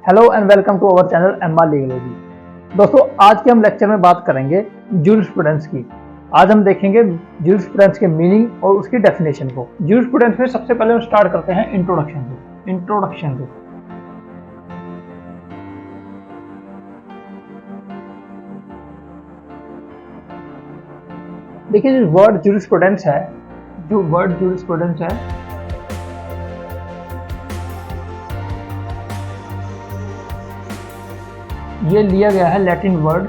Hello and welcome to our channel Emma legalogy. दोस्तों, आज के हम लेक्चर में बात करेंगे ज्यूरिस्प्रूडेंस की। आज हम देखेंगे ज्यूरिस्प्रूडेंस के मीनिंग और उसकी डेफिनेशन को। ज्यूरिस्प्रूडेंस में सबसे पहले हम स्टार्ट करते हैं इंट्रोडक्शन से। देखिए, जो वर्ड ज्यूरिस्प्रूडेंस है, ये लिया गया है लैटिन वर्ड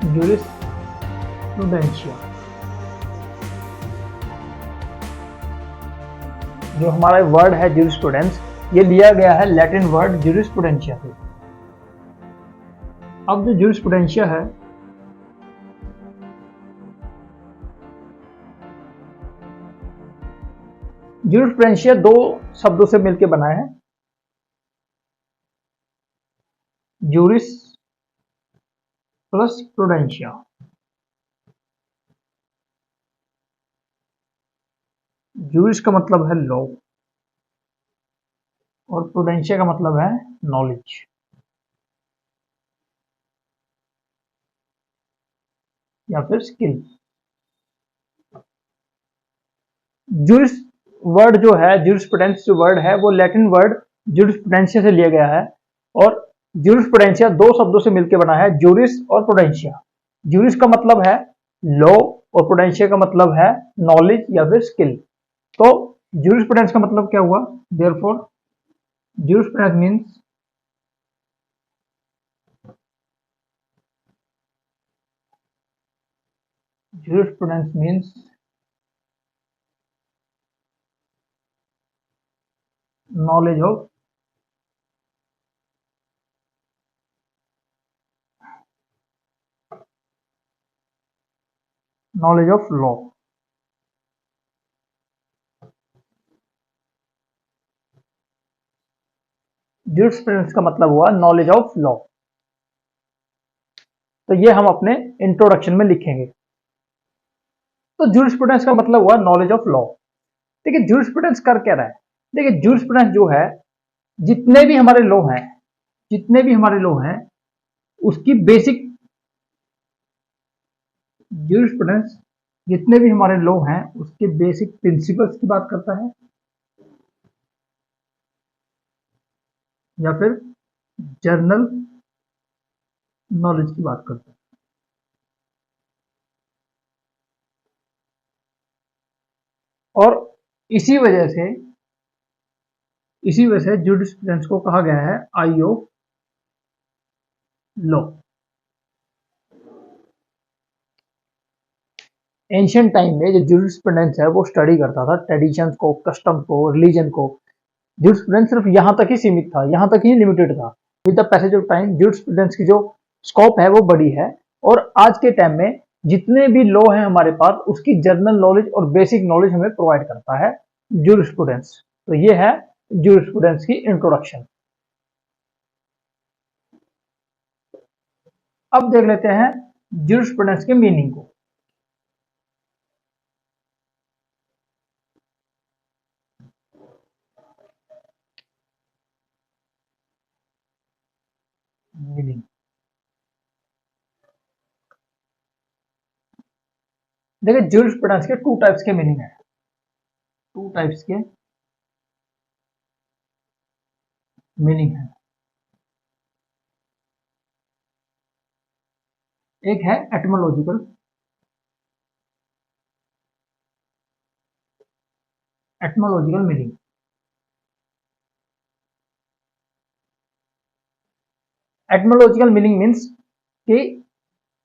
ज्यूरिस्प्रूडेंशिया। जो हमारा वर्ड है ज्यूरिस्प्रूडेंस, ये लिया गया है लैटिन वर्ड ज्यूरिस्प्रूडेंशिया से। अब जो ज्यूरिस्प्रूडेंशिया है, ज्यूरिस्प्रूडेंशिया दो शब्दों से मिलकर बना है, ज्यूरिस प्लस प्रूडेंशिया। ज्यूरिस का मतलब है लॉ और प्रूडेंशिया का मतलब है नॉलेज या फिर स्किल। ज्यूरिस वर्ड जो है, ज्यूरिस्प्रूडेंस जो वर्ड है, वो लैटिन वर्ड ज्यूरिस्प्रूडेंशिया से लिया गया है। और ज्यूरिस्प्रूडेंशिया दो शब्दों से मिलकर बना है, ज्यूरिस और प्रूडेंशिया। ज्यूरिस का मतलब है लॉ और प्रूडेंशिया का मतलब है नॉलेज या फिर स्किल। तो ज्यूरिस्प्रूडेंस का मतलब क्या हुआ? Therefore jurisprudence means knowledge of law। Jurisprudence का मतलब हुआ नॉलेज ऑफ लॉ। तो ये हम अपने इंट्रोडक्शन में लिखेंगे। तो ज्यूरिस्प्रूडेंस का मतलब हुआ नॉलेज ऑफ लॉ। देखिए, ज्यूरिस्प्रूडेंस कर क्या रहा है? देखिए, ज्यूरिस्प्रूडेंस जो है, जितने भी हमारे लॉ हैं उसकी बेसिक ज्यूरिस्प्रूडेंस जितने भी हमारे लॉ हैं उसके बेसिक प्रिंसिपल्स की बात करता है या फिर जर्नल नॉलेज की बात करता है। और इसी वजह से ज्यूरिस्प्रूडेंस को कहा गया है आई ऑफ लॉ। एंशियंट टाइम में जो ज्यूरिस्प्रूडेंस है वो स्टडी करता था ट्रेडिशंस को, कस्टम को, रिलीजन को। ज्यूरिस्प्रूडेंस सिर्फ यहाँ तक ही सीमित था, यहाँ तक ही लिमिटेड था। With the passage of time jurisprudence की जो स्कोप है वो बड़ी है। और आज के टाइम में जितने भी लॉ हैं हमारे पास, उसकी जनरल नॉलेज और बेसिक नॉलेज हमें प्रोवाइड करता है ज्यूरिस्प्रूडेंस। तो ये है ज्यूरिस्प्रूडेंस की इंट्रोडक्शन। अब देख लेते हैं ज्यूरिस्प्रूडेंस के मीनिंग को। मीनिंग देखिए, ज्यूरिस्प्रूडेंस के टू टाइप्स के मीनिंग है। टू टाइप्स के मीनिंग है। एक है एटमोलॉजिकल मीनिंग। एटमोलॉजिकल मीनिंग मीन्स कि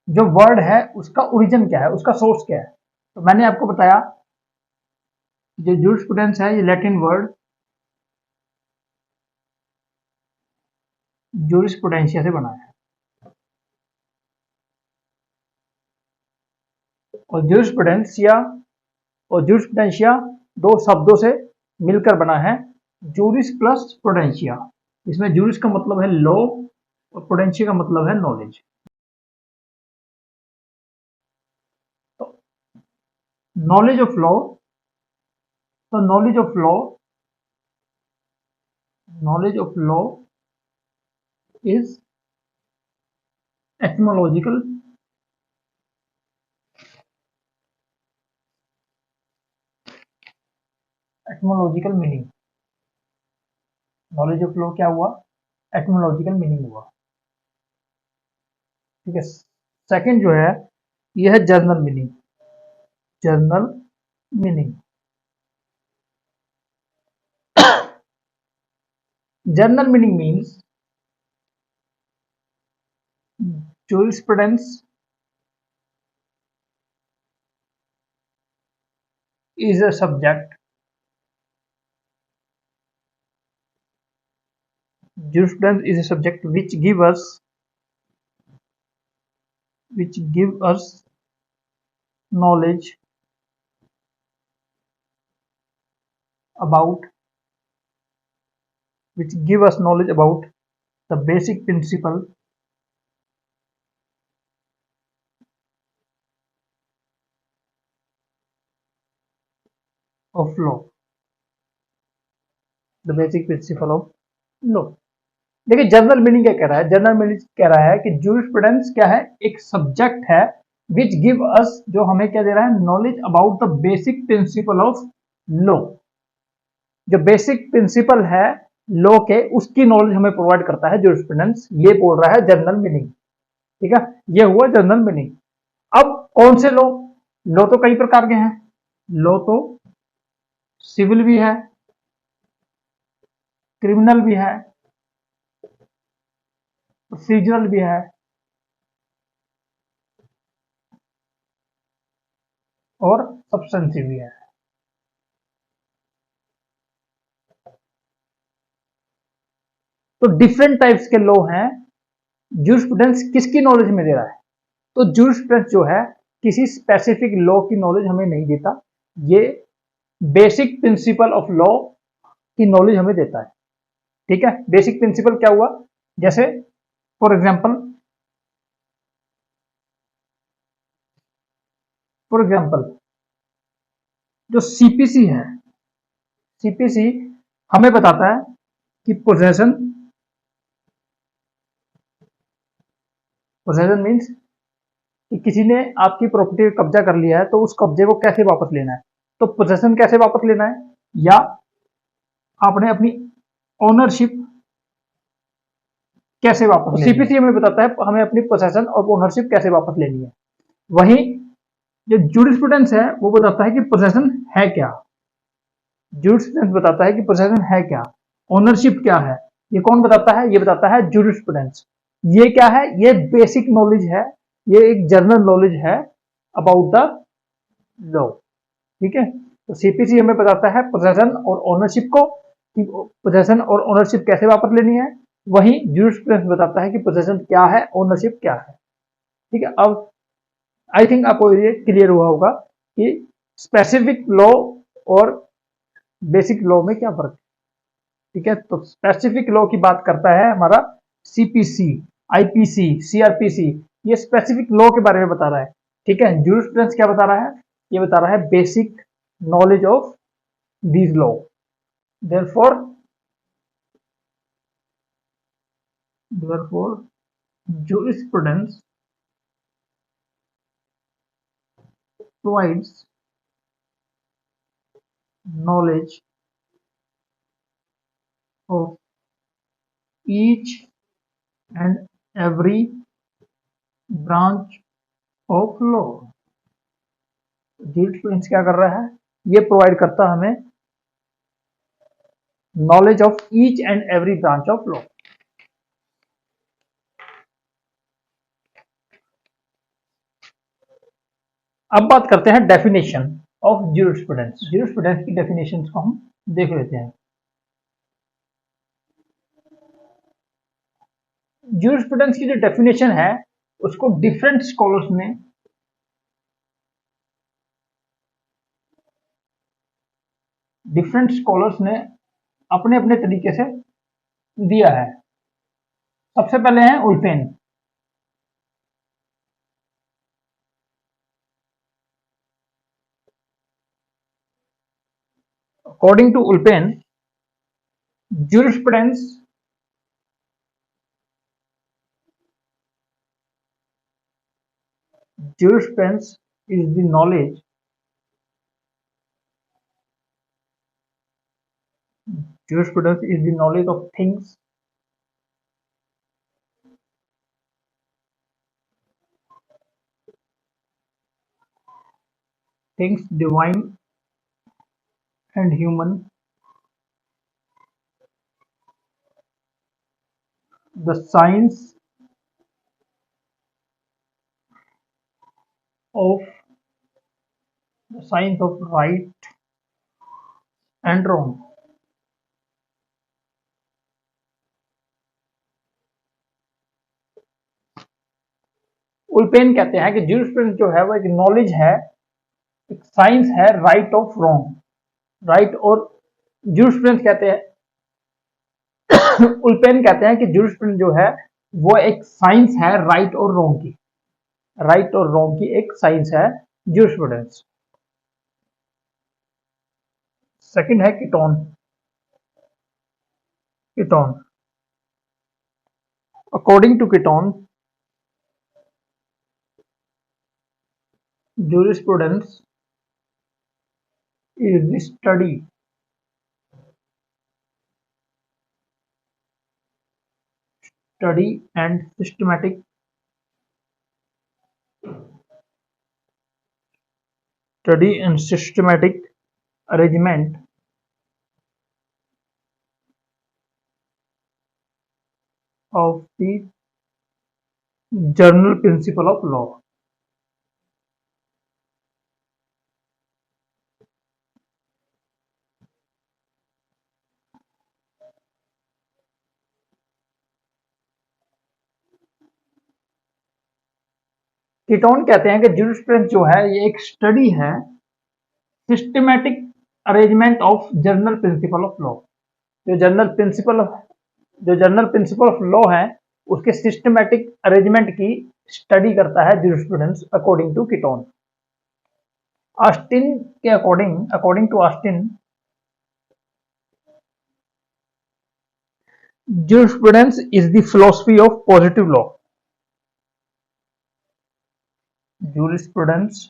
जो वर्ड है उसका ओरिजिन क्या है, उसका सोर्स क्या है। तो मैंने आपको बताया जो ज्यूरिस्प्रूडेंस है ये लैटिन वर्ड ज्यूरिस्प्रूडेंशिया से बना है। और ज्यूरिस्प्रूडेंशिया दो शब्दों से मिलकर बना है, ज्यूरिस प्लस प्रूडेंशिया। इसमें ज्यूरिस का मतलब है लॉ और प्रूडेंशिया का मतलब है नॉलेज। तो नॉलेज ऑफ लॉ तो knowledge of law is etymological meaning. Knowledge of law क्या हुआ? एटमोलॉजिकल मीनिंग हुआ। ठीक है। सेकंड जो है यह है journal meaning. Journal meaning, journal meaning means jurisprudence is a subject, jurisprudence is a subject which give us knowledge about the basic principle of law, the basic principle of law। देखिए general meaning क्या कह रहा है? General meaning कह रहा है कि jurisprudence क्या है? एक सब्जेक्ट है विच गिव अस, जो हमें क्या दे रहा है? Knowledge about the basic principle of law. जो बेसिक प्रिंसिपल है लॉ के, उसकी नॉलेज हमें प्रोवाइड करता है जूरिस्प्रूडेंस। ये बोल रहा है जनरल मीनिंग। ठीक है, ये हुआ जनरल मीनिंग। अब कौन से लॉ? लॉ तो कई प्रकार के हैं। लॉ तो सिविल भी है, क्रिमिनल भी है, प्रोसीजरल भी है और सब्सटेंसिव भी है। तो डिफरेंट टाइप्स के लॉ हैं। जूरिस्प्रूडेंस किसकी नॉलेज में दे रहा है? तो जूरिस्प्रूडेंस जो है किसी स्पेसिफिक लॉ की नॉलेज हमें नहीं देता, ये बेसिक प्रिंसिपल ऑफ लॉ की नॉलेज हमें देता है। ठीक है, बेसिक प्रिंसिपल क्या हुआ? जैसे फॉर एग्जांपल जो सीपीसी है, सीपीसी हमें बताता है कि पोजेशन मीन्स कि किसी ने आपकी प्रॉपर्टी पर कब्जा कर लिया है, तो उस कब्जे को कैसे वापस लेना है। तो पोजेशन कैसे वापस लेना है, या आपने अपनी ओनरशिप कैसे वापस लेनी है। सीपीसी हमें बताता है हमें अपनी पोजेशन और ओनरशिप कैसे वापस लेनी है। वहीं जो जूरिस्प्रूडेंस है वो बताता है कि पोजेशन है क्या। जूरिस्प्रूडेंस बताता है कि पोजेशन है क्या, ओनरशिप क्या है। ये कौन बताता है? ये बताता है जूरिस्प्रूडेंस। ये क्या है? ये बेसिक नॉलेज है, ये एक जनरल नॉलेज है अबाउट द लॉ। ठीक है, तो सीपीसी हमें बताता है पोजेशन और ओनरशिप को, कि पोजेशन और ओनरशिप कैसे वापस लेनी है। वहीं जूरिस्प्रूडेंस बताता है कि पोजेशन क्या है, ओनरशिप क्या है। ठीक है, अब आई थिंक आपको ये क्लियर हुआ होगा कि स्पेसिफिक लॉ और बेसिक लॉ में क्या फर्क है। ठीक है, तो स्पेसिफिक लॉ की बात करता है हमारा सीपीसी, आईपीसी, सीआरपीसी, ये स्पेसिफिक लॉ के बारे में बता रहा है। ठीक है, जूरिस्प्रूडेंस क्या बता रहा है? ये बता रहा है basic knowledge of these law. Therefore jurisprudence provides knowledge of each and every branch of law। Jurisprudence क्या कर रहा है? ये प्रोवाइड करता है हमें knowledge of each and every branch of law. अब बात करते हैं डेफिनेशन ऑफ जूरिस्प्रूडेंस। जूरिस्प्रूडेंस की डेफिनेशंस को हम देख लेते हैं। जूरिस्प्रूडेंस की जो डेफिनेशन है उसको डिफरेंट स्कॉलर्स ने अपने अपने तरीके से दिया है। सबसे पहले है Ulpian. According to Ulpian, jurisprudence jurisprudence is the knowledge jurisprudence is the knowledge of things divine and human, the of science of right and wrong. उल्पेन कहते हैं कि ज्यूरिस्प्रूडेंस जो है वो एक नॉलेज है, एक साइंस है राइट ऑफ रॉन्ग। राइट और ज्यूरिस्प्रूडेंस कहते हैं उल्पेन कहते हैं कि ज्यूरिस्प्रूडेंस जो है वो एक साइंस है राइट और रॉन्ग की। राइट और रॉन्ग की एक साइंस है ज्यूरिस्प्रूडेंस। सेकंड है Keeton. Keeton, according to Keeton, jurisprudence is the study and systematic arrangement of the general principle of law. Ketone कहते हैं कि ज्यूरिस्प्रूडेंस जो है ये एक स्टडी है systematic arrangement of general principle of law. जो जनरल प्रिंसिपल ऑफ लॉ है उसके सिस्टमैटिक अरेंजमेंट की स्टडी करता है jurisprudence according to Keeton. Austin के according to Austin, jurisprudence is the philosophy of positive law. Jurisprudence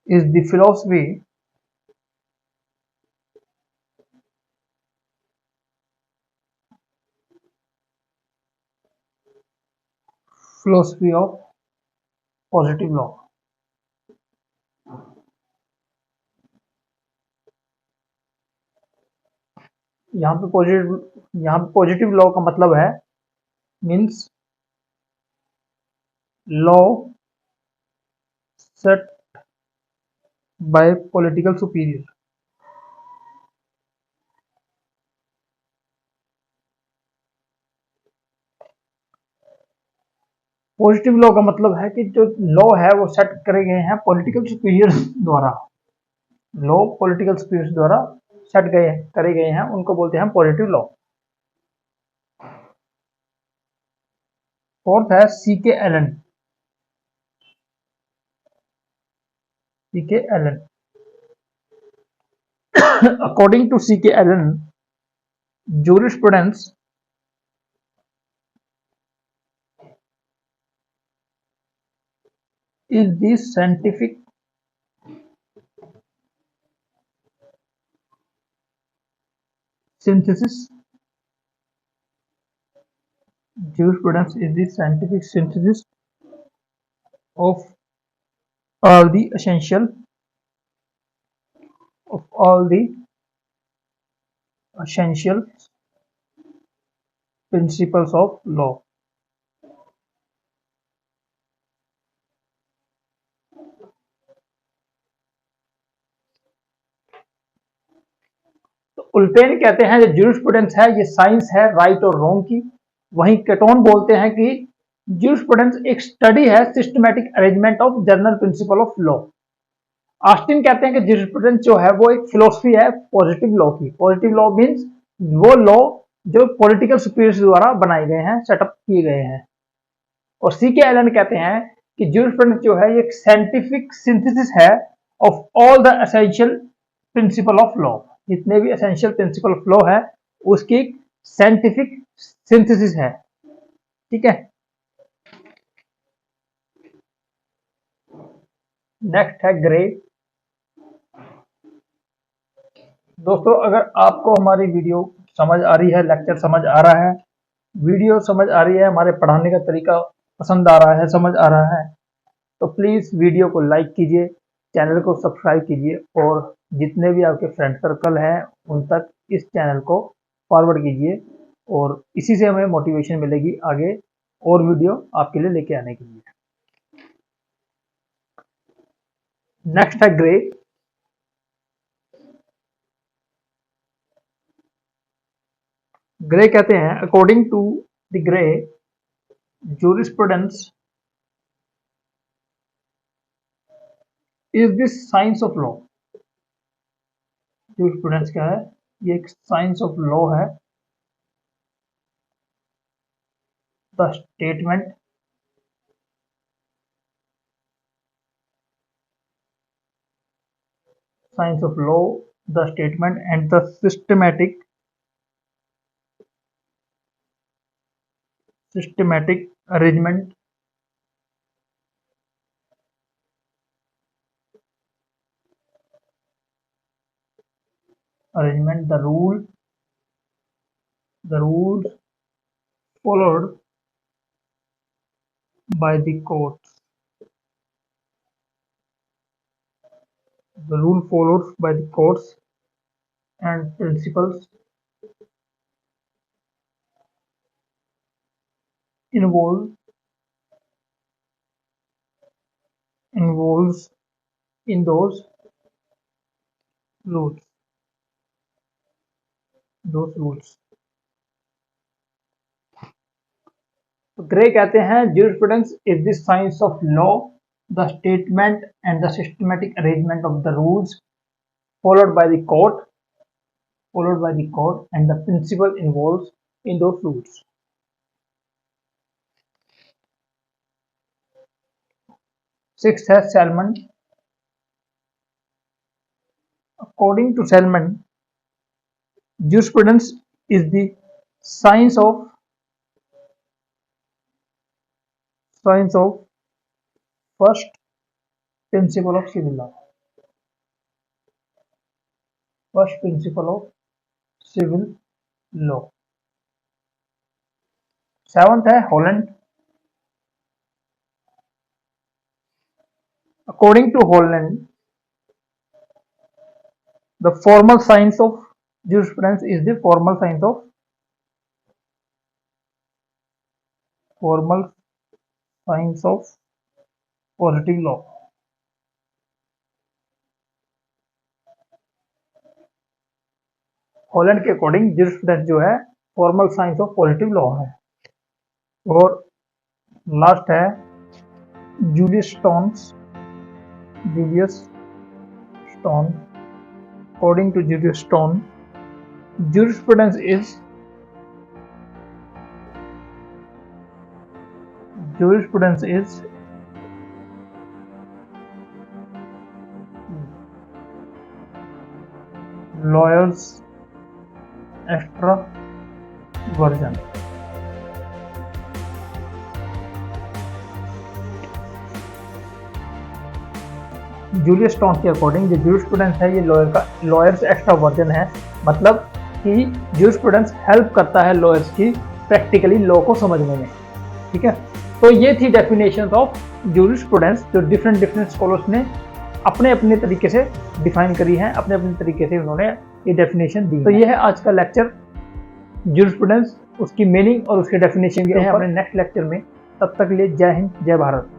is the philosophy of positive law. यहाँ पे positive law का मतलब है means law set bye political superior. Positive law का मतलब है कि जो लॉ है वो सेट करे गए हैं पॉलिटिकल सुपीरियर्स द्वारा। लॉ पॉलिटिकल सुपीरियर्स द्वारा सेट करे गए हैं, उनको बोलते हैं पॉजिटिव लॉ। फोर्थ है CK Allen. According to CK Allen, jurisprudence is the scientific synthesis. Jurisprudence is the scientific synthesis of all the essential principles of law. तो उल्पेन कहते हैं जो ज्यूरिस्प्रूडेंस है ये साइंस है राइट और रॉन्ग की। वहीं केटोन बोलते हैं कि ज्यूरिस्प्रूडेंस एक स्टडी है systematic arrangement of general principle of law. Austin कहते हैं कि ज्यूरिस्प्रूडेंस जो है वो एक फिलोसफी है पॉजिटिव लॉ की। पॉजिटिव लॉ मींस वो लॉ जो पॉलिटिकल सुपीरियर्स द्वारा बनाए गए हैं, सेटअप किए गए हैं। और सीके एलन कहते हैं कि ज्यूरिस्प्रूडेंस जो है ये एक साइंटिफिक सिंथेसिस है of all the essential principal of law, जितने भी एसेंशियल प्रिंसिपल ऑफ लॉ है उसकी साइंटिफिक सिंथेसिस है। ठीक है, नेक्स्ट है ग्रे। दोस्तों अगर आपको हमारी वीडियो समझ आ रही है, लेक्चर समझ आ रहा है, वीडियो समझ आ रही है, हमारे पढ़ाने का तरीका पसंद आ रहा है, समझ आ रहा है, तो प्लीज़ वीडियो को लाइक कीजिए, चैनल को सब्सक्राइब कीजिए और जितने भी आपके फ्रेंड सर्कल हैं उन तक इस चैनल को फॉरवर्ड कीजिए और इसी से हमें मोटिवेशन मिलेगी आगे और वीडियो आपके लिए लेके आने के लिए। नेक्स्ट है ग्रे। ग्रे कहते हैं according to the Gray jurisprudence is this science of law. Jurisprudence क्या है? ये एक साइंस ऑफ लॉ है। The statement science of law, the statement and the systematic arrangement the rules followed by the courts, the rule followed by the courts and principles involves in those rules. तो grey कहते हैं jurisprudence is the science of law, the statement and the systematic arrangement of the rules followed by the court and the principle involved in those rules. Sixth है Salmon. According to Salmon, jurisprudence is the science of first principle of civil law. First principle of civil law. Seventh है Holland. According to Holland, the formal science of jurisprudence is the formal science of positive law. Holland के according jurisprudence जो है formal science of positive law है। और last है Julius stone. According to Julius Stone, jurisprudence is lawyers extra version. Julius stone के according जो jurisprudence है ये लॉयर्स एक्स्ट्रा वर्जन है, मतलब कि जूरिस्प्रूडेंस हेल्प करता है लॉयर्स की प्रैक्टिकली लॉ को समझने में। ठीक है, तो ये थी डेफिनेशन ऑफ जूरिस्प्रूडेंस जो डिफरेंट स्कॉलर्स ने अपने अपने तरीके से डिफाइन करी है, अपने अपने तरीके से उन्होंने ये डेफिनेशन दी। तो ये है आज का लेक्चर जूरिस्प्रूडेंस, उसकी मीनिंग और उसके डेफिनेशन के हैं अपने नेक्स्ट लेक्चर में। तब तक के लिए जय हिंद, जय भारत।